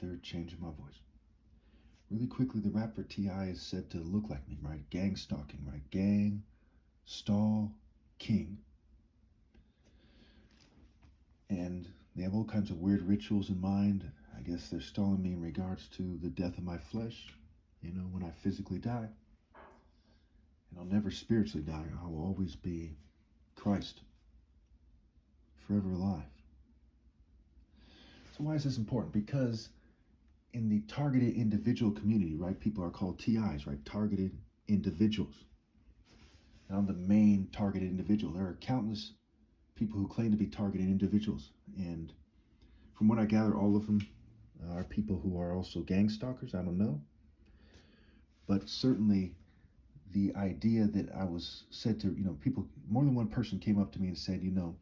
after changing my voice. Really quickly, the rapper T.I. is said to look like me, right? Gang stalking, right? Gang-stal-King. And they have all kinds of weird rituals in mind. I guess they're stalling me in regards to the death of my flesh, when I physically die. And I'll never spiritually die. I will always be Christ, forever alive. So why is this important? Because in the targeted individual community, right, people are called TIs, right, targeted individuals. And I'm the main targeted individual. There are countless people who claim to be targeted individuals. And from what I gather, all of them are people who are also gang stalkers. I don't know. But certainly the idea that I was said to, people, more than one person came up to me and said, you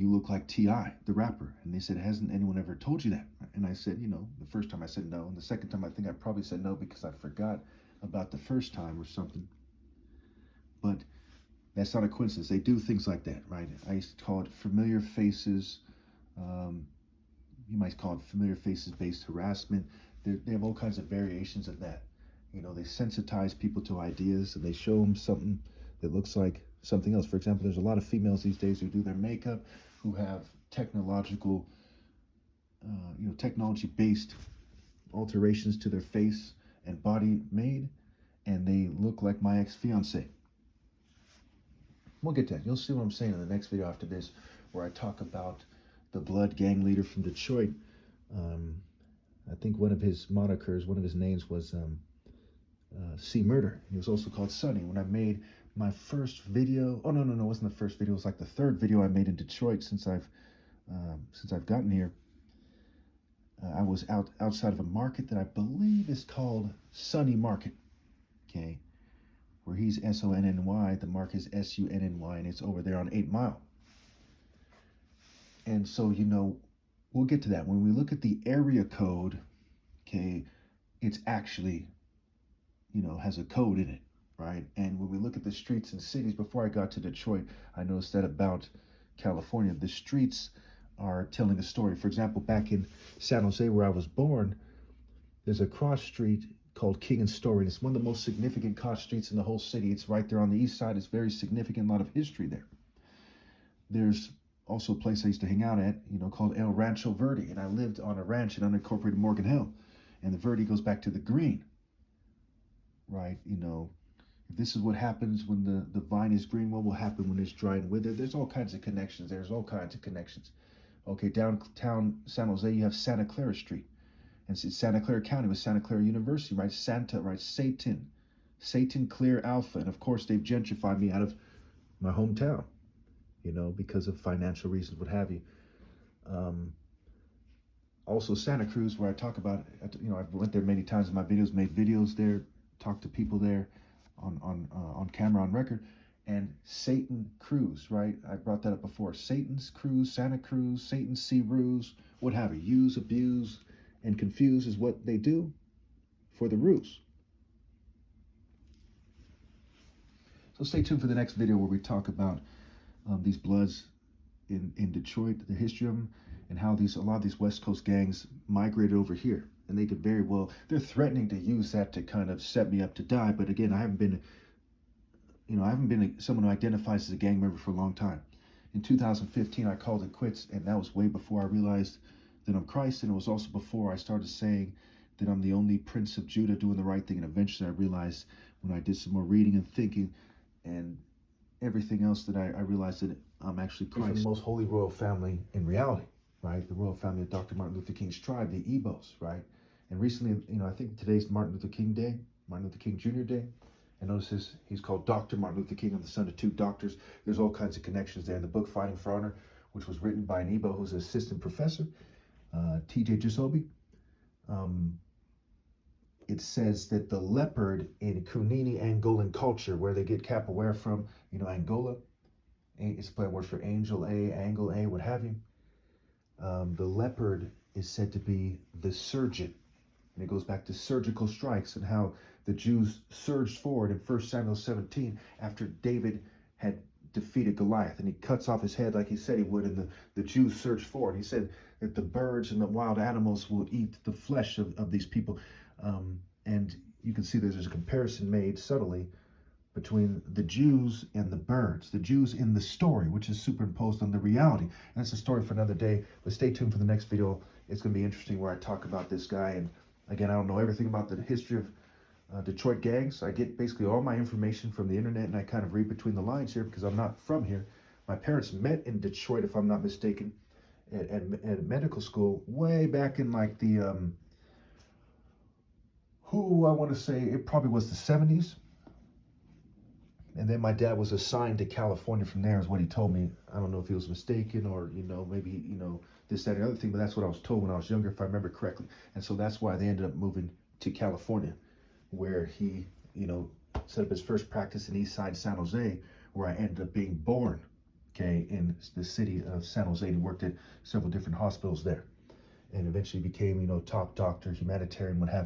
look like T.I., the rapper. And they said, hasn't anyone ever told you that? And I said, the first time I said no. And the second time I think I probably said no because I forgot about the first time or something. But that's not a coincidence. They do things like that, right? I used to call it familiar faces. You might call it familiar faces-based harassment. They have all kinds of variations of that. They sensitize people to ideas and they show them something that looks like something else. For example, there's a lot of females these days who do their makeup, who have technology-based alterations to their face and body made, and they look like my ex-fiance. We'll get to that. You'll see what I'm saying in the next video after this, where I talk about the Blood gang leader from Detroit. I think one of his monikers, one of his names was C Murder. He was also called Sonny. When I made my first video, no, it wasn't the first video. It was like the third video I made in Detroit since I've gotten here. I was outside of a market that I believe is called Sunny Market. Okay, where he's SONNY, the market is SUNNY, and it's over there on 8 Mile. And so, we'll get to that. When we look at the area code, okay, it's actually, has a code in it, right? And when we look at the streets and cities, before I got to Detroit, I noticed that about California, the streets are telling a story. For example, back in San Jose, where I was born, there's a cross street called King and Story. And it's one of the most significant cross streets in the whole city. It's right there on the east side. It's very significant, a lot of history there. There's also a place I used to hang out at, called El Rancho Verde. And I lived on a ranch in unincorporated Morgan Hill. And the Verde goes back to the green, right? If this is what happens when the vine is green, what will happen when it's dry and withered? There's all kinds of connections. Okay, downtown San Jose, you have Santa Clara Street. And it's Santa Clara County with Santa Clara University, right? Santa, right? Satan Clear Alpha. And of course, they've gentrified me out of my hometown, because of financial reasons, what have you. Also Santa Cruz, where I talk about, I've went there many times in my videos, made videos there, talked to people there on camera, on record. And Satan Cruz, right? I brought that up before. Satan's Cruz, Santa Cruz, Satan's Sea Ruse, what have you. Use, abuse, and confuse is what they do for the ruse. So stay tuned for the next video where we talk about these Bloods in Detroit, the history of them, and how a lot of these West Coast gangs migrated over here. And they could very well, they're threatening to use that to kind of set me up to die. But again, I haven't been someone who identifies as a gang member for a long time. In 2015, I called it quits, and that was way before I realized that I'm Christ, and it was also before I started saying that I'm the only Prince of Judah doing the right thing. And eventually I realized, when I did some more reading and thinking and everything else, that I realized that I'm actually Christ. From the most holy royal family in reality, right? The royal family of Dr. Martin Luther King's tribe, the Ebos, right? And recently, I think today's Martin Luther King Day, Martin Luther King Jr. Day. And notice he's called Dr. Martin Luther King. I'm the son of 2 doctors. There's all kinds of connections there. In the book Fighting for Honor, which was written by an Ebo who's an assistant professor, T.J. Giuseppe, it says that the leopard in Kunini Angolan culture, where they get capoeira from, Angola, it's a play word for angel A, angle A, what have you. The leopard is said to be the surgeon. And it goes back to surgical strikes and how the Jews surged forward in 1 Samuel 17 after David had defeated Goliath, and he cuts off his head like he said he would, and the Jews search for it. He said that the birds and the wild animals will eat the flesh of these people. And you can see there's a comparison made subtly between the Jews and the birds, the Jews in the story, which is superimposed on the reality. And that's a story for another day, but stay tuned for the next video. It's going to be interesting where I talk about this guy. And again, I don't know everything about the history of Detroit gangs. I get basically all my information from the internet, and I kind of read between the lines here because I'm not from here. My parents met in Detroit, if I'm not mistaken, at medical school way back in like the, I want to say it probably was the 70s. And then my dad was assigned to California from there, is what he told me. I don't know if he was mistaken or, maybe, this, that, and the other thing, but that's what I was told when I was younger, if I remember correctly. And so that's why they ended up moving to California, where he, set up his first practice in East Side San Jose, where I ended up being born, okay, in the city of San Jose. He worked at several different hospitals there and eventually became, top doctor, humanitarian, what have you.